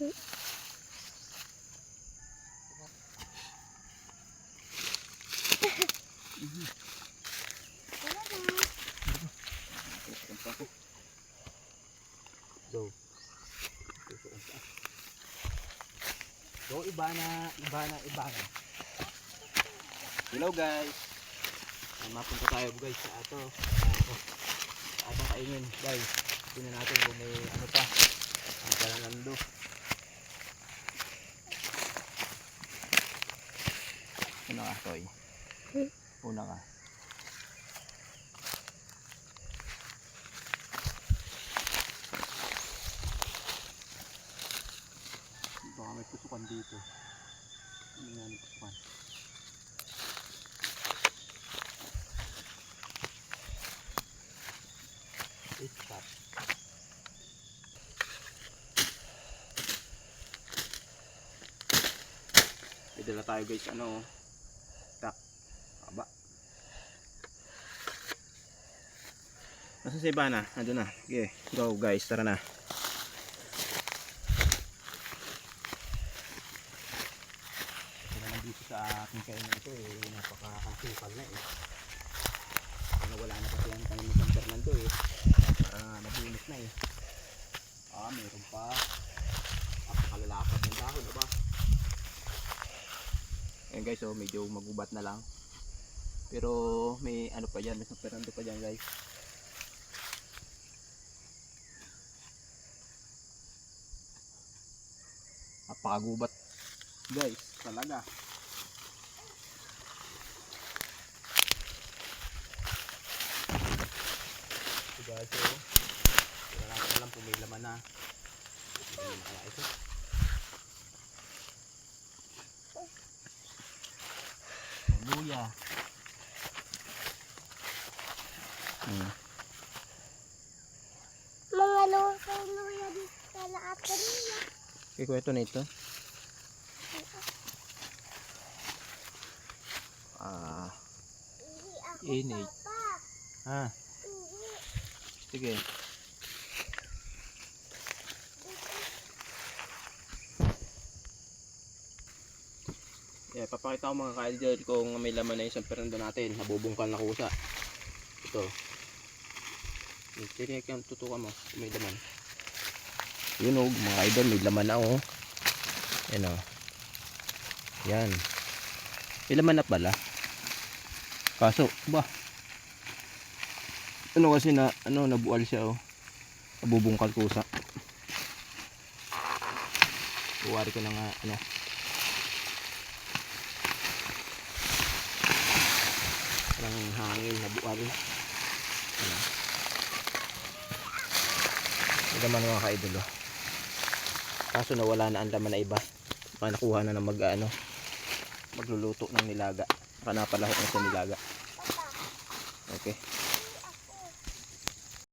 So iba na. Hello guys. Mapunta tayo guys sa atong kainin guys. Tingnan natin kung may ano pa. Ang kalanando. Una ka, Toy. Una ka. Baka may pusukan dito. Hindi nga may pusukan. Stop. May dala tayo guys, tak, haba. Nasa si Ivana? Ando na. Okay, go guys, tara na. Tara na dito sa aking kainan ito napaka-asukal na wala na kasi ang tanim ng San Fernando nabunis na meron pa napakalalapad ng dahon diba? Ayan guys, medyo magubat na lang pero may ano pa dyan, may San Fernando pa dyan guys. Napakagubat guys talaga. Guys, wala ko lang kung may laman na. Hindi na kaya ito. Luya. Mga luya dito sa laatan niya. Kiko ito na ito. Init. Sige. Papakita ko mga ka-idol kung may laman na yung San Fernando natin. Nabubungkal na kusa. Ito. Tiniyak yung tutukan mo kung may laman. Yun mga idol, may laman na Yan Yan. May laman na pala. Kaso, kasi nabual siya nabubungkal kusa. Buwari ko na nga parang hangin nabual. Ito naman mga ka-idol kaso nawala na ang laman na iba. Baka nakuha na ng magluluto ng nilaga. Baka napalahok na sa nilaga. Okay.